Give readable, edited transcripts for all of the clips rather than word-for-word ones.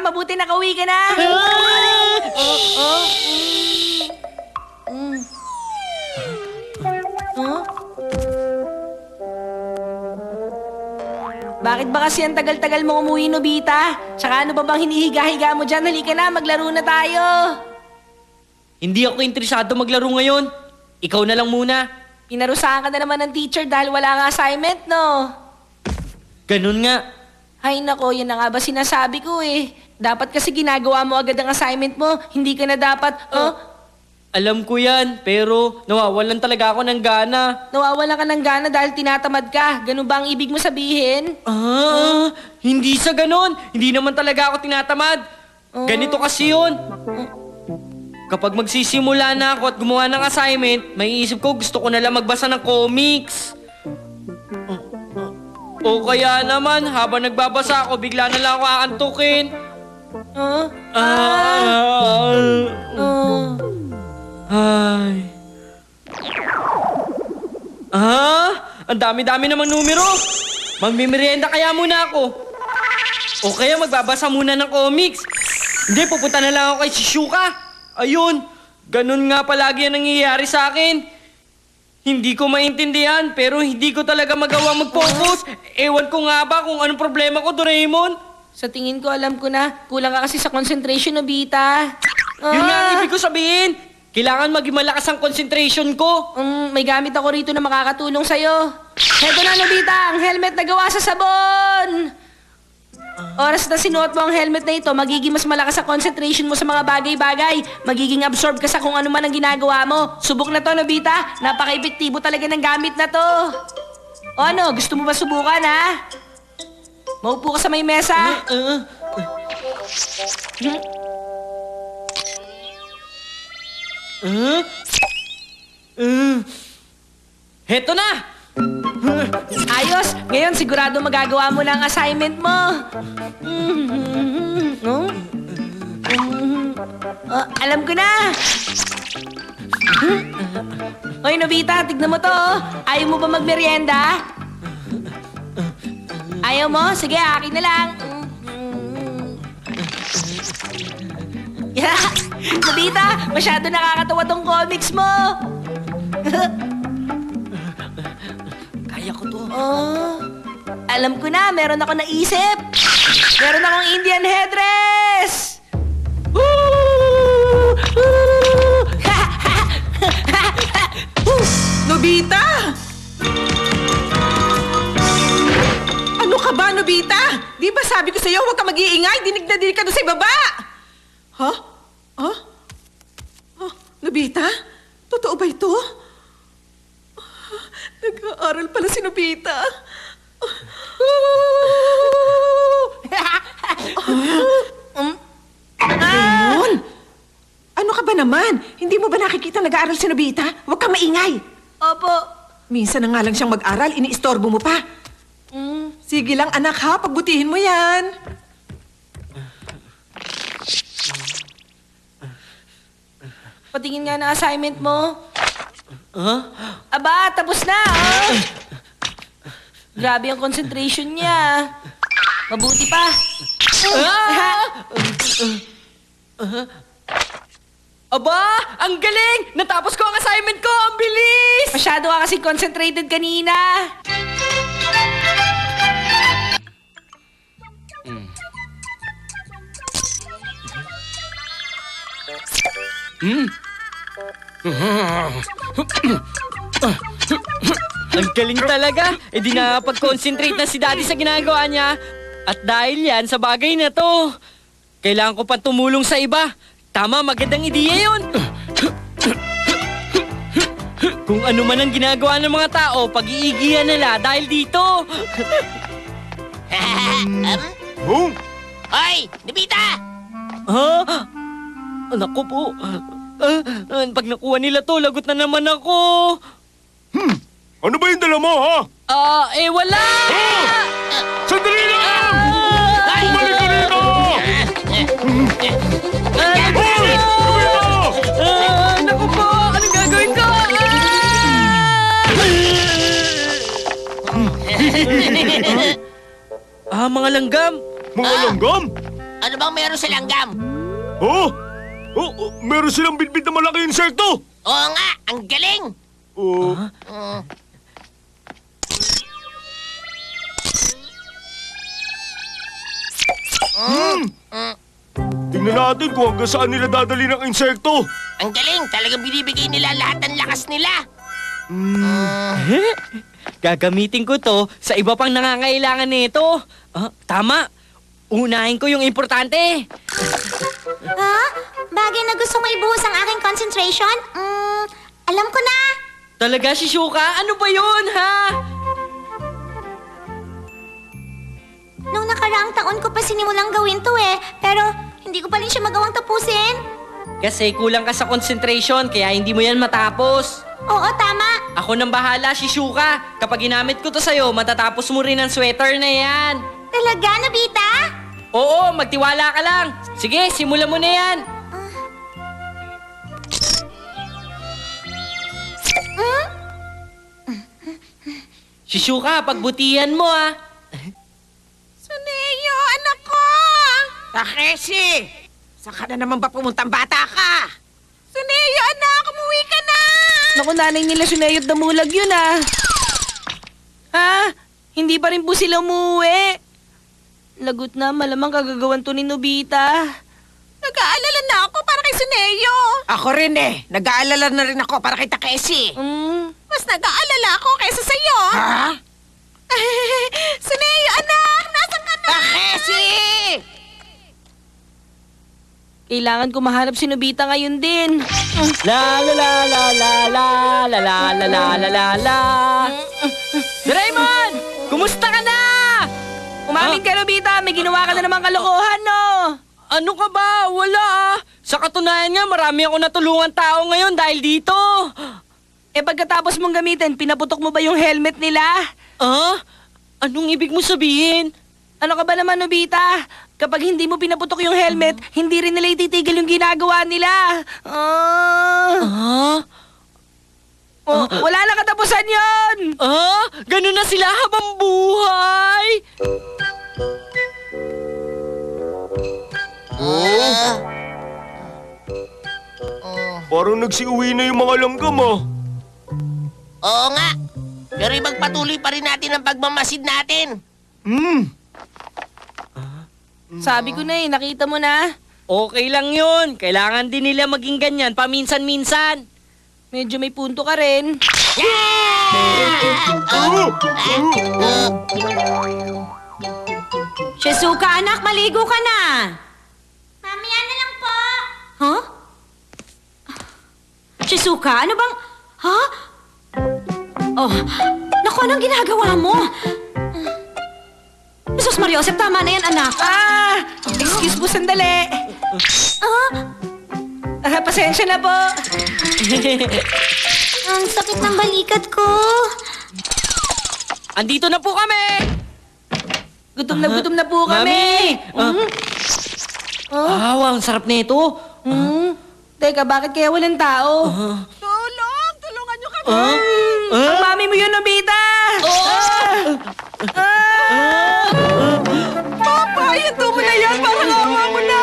mabuti nakauwi ka na. Bakit ba kasi ang tagal-tagal mo umuwi, Nobita? Tsaka ano ba bang hinihiga-higa mo dyan? Halika na, maglaro na tayo. Hindi ako interesado maglaro ngayon. Ikaw na lang muna. Pinarusahan ka na naman ng teacher dahil wala nga assignment, no? Ganun nga. Ay nako, yan na nga ba sinasabi ko eh. Dapat kasi ginagawa mo agad ang assignment mo. Hindi ka na dapat, Alam ko yan, pero nawawalan talaga ako ng gana. nawawalan ka ng gana dahil tinatamad ka. Ganun ba ang ibig mo sabihin? Hindi sa ganun. Hindi naman talaga ako tinatamad. Ganito kasi yun. Kapag magsisimula na ako at gumawa ng assignment, may isip ko gusto ko na lang magbasa ng comics. O kaya naman, habang nagbabasa ako, bigla na lang ako aantukin. Ay. Ang dami-dami namang numero. Magmimerienda kaya muna ako. O kaya magbabasa muna ng comics. Hindi, pupunta na lang ako kay Shizuka. Ayun, ganun nga palagi ang nangyayari sa akin. Hindi ko maintindihan, pero hindi ko talaga magawa mag-focus. Ewan ko nga ba kung anong problema ko, Doraemon? Sa tingin ko, alam ko na. Kulang ka kasi sa concentration, Nobita. Yun nga ang ibig ko sabihin. Kailangan maging malakas ang concentration ko. May gamit ako rito na makakatulong sa'yo. Heto na, Nobita, ang helmet na gawa sa sabon. Oras na sinuot mo ang helmet na ito, magiging mas malakas ang concentration mo sa mga bagay-bagay. Magiging absorb ka sa kung ano man ang ginagawa mo. Subok na to, Nobita. Napaka-epektibo talaga ng gamit na to. O ano, gusto mo ba subukan, ha? Maupo ka sa may mesa. Heto na! Ayos! Ngayon, sigurado magagawa mo na ang assignment mo. Alam ko na! Hoy, Nobita, tignan mo to. Ayaw mo ba magmerienda? Ayaw mo? Sige, akin na lang. Nobita, masyado nakakatawa tong comics mo. Kaya ko to. Alam ko na, meron ako naisip. Meron akong Indian headdress. Nobita! Ano ka ba, Nobita? Di ba sabi ko sa'yo, huwag ka mag-iingay. Dinig na dinig ka doon sa ibaba. Nobita? Totoo ba ito? Nag-aaral pala si Nobita. Raymond? Ano ka ba naman? Hindi mo ba nakikita nag-aaral si Nobita? Huwag kang maingay. Opo. Minsan na nga lang siyang mag-aral, iniistorbo mo pa. Sige lang, anak ha, pagbutihin mo yan. Patingin nga na assignment mo. Aba, tapos na, Grabe ang concentration niya. Mabuti pa. Aba, ang galing! Natapos ko ang assignment ko! Ang bilis! Masyado ka kasi concentrated kanina. Ang galing talaga! E di nakapag-concentrate na si Daddy sa ginagawa niya. At dahil yan sa bagay na to, kailangan ko pa tumulong sa iba. Tama, magandang ideya yun. Kung ano man ang ginagawa ng mga tao, pag-iigihan nila dahil dito. Hoy! Nobita! Naku po. Pag nakuha nila to, lagot na naman ako. Ano ba yung dala mo, ha? Wala! Sandali lang! Ay! Bumalik ka dito! Naku po! Anong gagawin ko? Mga langgam. Mga langgam? Ano bang meron sa langgam? Oh? Meron silang bitbit na malaki insekto! Oo nga, ang galing! Oh, tingnan natin kung hanggang saan nila dadali ng insekto. Ang galing! Talagang binibigay nila lahat ng lakas nila! Gagamitin ko to sa iba pang nangangailangan nito. Tama. Unahin ko yung importante. Ha? Bagay na gusto mo ibuhos ang aking concentration? Alam ko na. Talaga, Shizuka? Ano ba yun, ha? Nung nakaraang taon ko pa sinimulang gawin to eh. Pero hindi ko pa rin siya magawang tapusin. Kasi kulang ka sa concentration, kaya hindi mo yan matapos. Oo, tama. Ako nang bahala, Shizuka. Kapag ginamit ko to sa'yo, matatapos mo rin ang sweater na yan. Talaga, Nobita? Oo, magtiwala ka lang. Sige, simulan mo na yan. Shizuka, pagbutihan mo, ah. Suneo, anak ko! Takeshi! Saan ka na naman ba pumuntang bata ka? Suneo, anak! Umuwi ka na! Naku, nanay nila sinayot na mulag yun ah. Ha? Hindi pa rin po sila umuwi. Lagot na, malamang kagagawan to ni Nobita. Nag-aalala na ako para kay Suneo. Ako rin eh. Nag-aalala na rin ako para kay Takeshi. Mas nag-aalala ako kaysa sa'yo. Ha? Suneo, anak! Nasaan ka na? Takeshi! Kailangan ko mahanap si Nobita ngayon din. La la la la la la la la la la la la la. Doraemon! Kumusta ka na? Umamin ka, Nobita. May ginawa ka na namang kalokohan, no? Ano ka ba? Wala ah. Sa katunayan nga, marami ako natulungan tao ngayon dahil dito. Eh pagkatapos mong gamitin, pinaputok mo ba yung helmet nila? Ah? Anong ibig mo sabihin? Ano ka ba naman, Nobita? Kapag hindi mo pinaputok yung helmet, hindi rin nila ititigil yung ginagawa nila. Ah? Wala na katapusan yon. Ah? Ganun na sila habang buhay? Parang nagsiuwi na yung mga langgam ah. Oo nga! Pero magpatuloy pa rin natin ang pagmamasid natin. Sabi ko na eh, nakita mo na. Okay lang yun. Kailangan din nila maging ganyan paminsan-minsan. Medyo may punto ka rin. Shizuka, anak, maligo ka na. Mamaya na lang po. Huh? Shizuka, ano bang... Ha? Oh, naku, anong ginagawa mo? Jesus Mario, Joseph, tama na yan, anak. Excuse po, sandali. Pasensya na po. Ang sakit ng balikat ko. Andito na po kami! Gutom na po kami. Mami! Wow, ang sarap nito. Teka, bakit kaya walang tao? Tulong! Tulungan niyo kami! Ang mami mo yun, Nobita! Papa, hinto mo na yan! Parang awa mo na!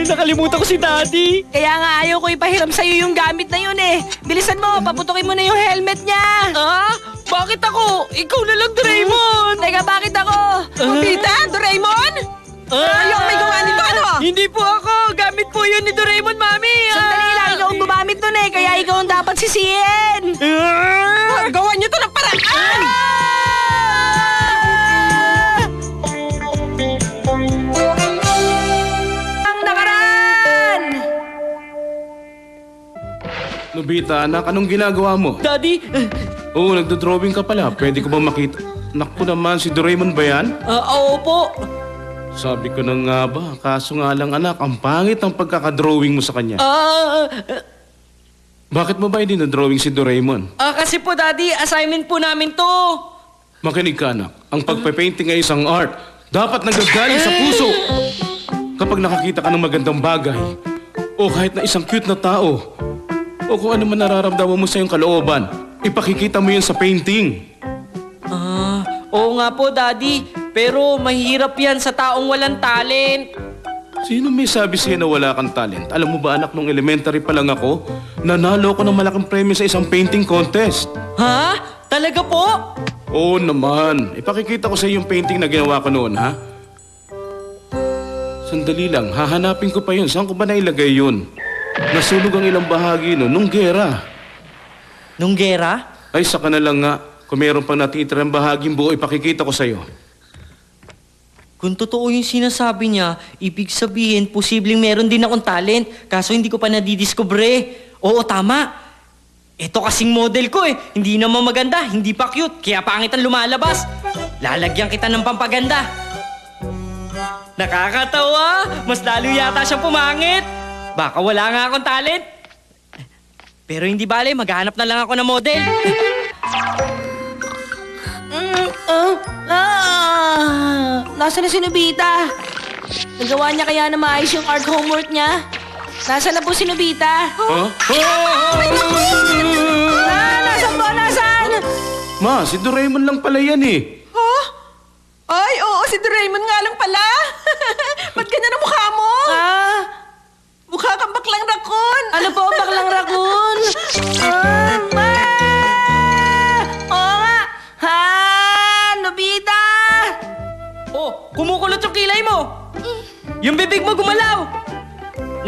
Nakalimutan ko si Daddy. Kaya nga ayaw ko ipahiram sa'yo yung gamit na yun eh. Bilisan mo, paputukin mo na yung helmet niya. Ah? Bakit ako? Ikaw na lang, Doraemon! Teka, bakit ako? Nobita, Doraemon? Ayaw may gawa nito, ano? Hindi po ako. Gamit po yun ni Doraemon, Mami. Sandali lang, ikaw ang gumamit nun eh. Kaya ikaw ang dapat sisihin. Gawan niyo to ng paraan! Ang nakaraan! Nobita, anak, anong ginagawa mo? Daddy? Oo, nagdodrawing ka pala. Pwede ko ba makita? Naku naman, si Doraemon ba yan? Oo po. Sabi ko na nga ba, kaso nga lang anak, ang pangit ang pagkakadrawing mo sa kanya. Bakit mo ba hindi na-drawing si Doraemon? Kasi po, Daddy, assignment po namin to. Makinig ka anak, ang pagpe-painting ay isang art. Dapat nanggagaling sa puso. Kapag nakakita ka ng magandang bagay, o kahit na isang cute na tao, o kung ano man nararamdaman mo sa iyong kalooban, ipakikita mo yun sa painting. Oo nga po, Daddy. Pero mahirap yan sa taong walang talent. Sino may sabi sa'yo na wala kang talent? Alam mo ba anak, nung elementary pa lang ako, nanalo ko ng malaking premyo sa isang painting contest. Ha? Talaga po? Oo naman. Ipakikita ko sa iyo yung painting na ginawa ko noon, ha? Sandali lang, hahanapin ko pa yun. Saan ko ba nailagay yun? Nasunog ang ilang bahagi noon nung gera. Nung gera? Ay, saka na lang nga. Kung meron pang natitirang bahaging buo, ipakikita ko sa iyo. Kung totoo yung sinasabi niya, ibig sabihin, posibleng meron din akong talent. Kaso hindi ko pa nadidiscover. Oo, tama. Ito kasing model ko eh. Hindi naman maganda, hindi pa cute, kaya pangit ang lumalabas. Lalagyan kita ng pampaganda. Nakakatawa! Mas lalo yata siyang pumangit. Baka wala nga akong talent. Pero hindi bale, maghahanap na lang ako ng model. Nasaan na si Nobita? Nagawa niya kaya na maayos yung art homework niya? Nasaan na po si Nobita? Ha? Nasaan po? Nasaan? Ma, si Doraemon lang pala yan eh. Huh? Ay, oo, si Doraemon nga lang pala. Ba't ganyan ang mukha mo? Mukha kang baklang rakon. Ano po, baklang rakun? Oo nga! Ha! Nobita! Oh, kumukulot yung kilay mo! Yung bibig mo gumalaw!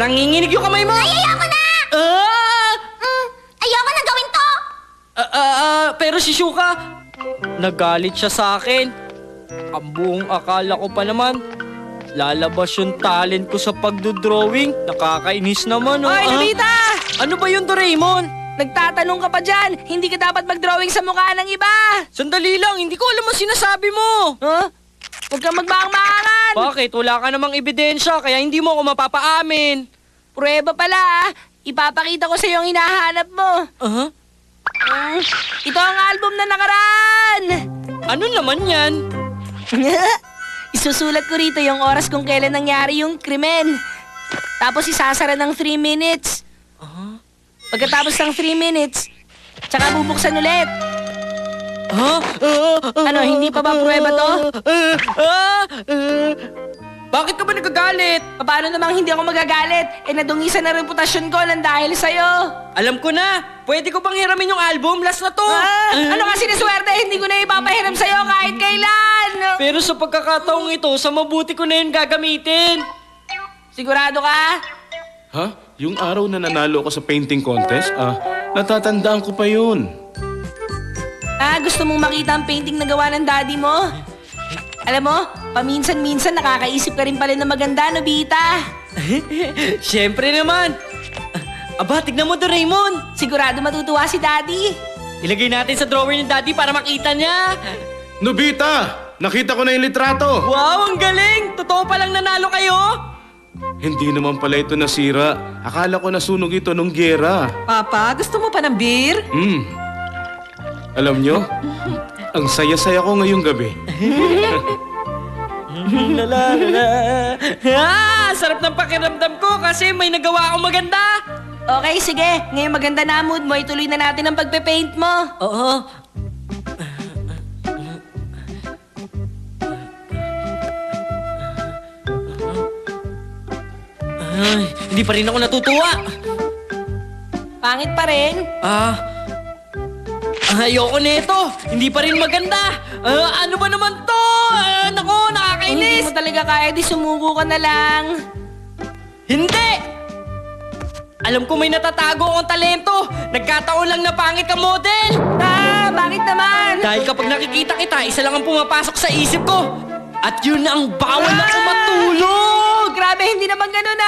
Nanginginig yung kamay mo! Ay, ayoko na! Ayoko na gawin to! Pero si Shuka, nagalit siya sa akin. Ang buong akala ko pa naman, lalabas yung talent ko sa pagdodrawing. Nakakainis naman, oh. Hoy, Nobita! Ano ba yung Doraemon? Nagtatanong ka pa dyan! Hindi ka dapat mag-drawing sa mukha ng iba! Sandali lang, hindi ko alam ang sinasabi mo. Huh? Huwag kang magmaang-maangan! Bakit? Wala ka namang ebidensya, kaya hindi mo ako mapapaamin. Prueba pala, ipapakita ko sa iyo ang hinahanap mo. Ito ang album na nakaraan! Ano naman yan? Isusulat ko rito yung oras kung kailan nangyari yung krimen. Tapos isasara ng 3 minutes. Pagkatapos ng 3 minutes, tsaka bubuksan ulit. Ano, hindi pa ba prueba to? Bakit ka ba nagagalit? Paano namang hindi ako magagalit? Nadungisan na reputasyon ko nang dahil sa'yo. Alam ko na. Pwede ko bang hiramin yung album? Last na to. Ano ka siniswerte? Hindi ko na ipapahiram sa'yo kahit kailan. Pero sa pagkakataong ito, sa mabuti ko na yun gagamitin. Sigurado ka? Ha? Yung araw na nanalo ako sa painting contest? Natatandaan ko pa yun. Gusto mong makita ang painting na gawa ng daddy mo? Alam mo, paminsan-minsan nakakaisip ka rin pala na maganda, Nobita. Siyempre naman. Aba, tignan mo, Doraemon. Sigurado matutuwa si daddy. Ilagay natin sa drawer ni Daddy para makita niya. Nobita! Nakita ko na yung litrato! Wow, ang galing! Totoo palang nanalo kayo? Hindi naman pala ito nasira. Akala ko nasunog ito nung gera. Papa, gusto mo pa ng beer? Alam nyo, ang saya-saya ko ngayong gabi. Sarap ng pakiramdam ko kasi may nagawa akong maganda. Okay, sige. Ngayon maganda na ang mood mo. Ituloy na natin ang pagpe-paint mo. Oo. Ay, hindi pa rin ako natutuwa. Pangit pa rin. Ayoko nito. Hindi pa rin maganda. Ano ba naman to? Nako, Kung nakakainis. hindi mo talaga kaya, di sumuko ka na lang. Hindi! Alam ko may natatago akong talento. Nagkataon lang na pangit ka model. Bakit naman? Dahil kapag nakikita kita, isa lang ang pumapasok sa isip ko. At yun na ang bawal na matulog. Grabe, hindi naman ganun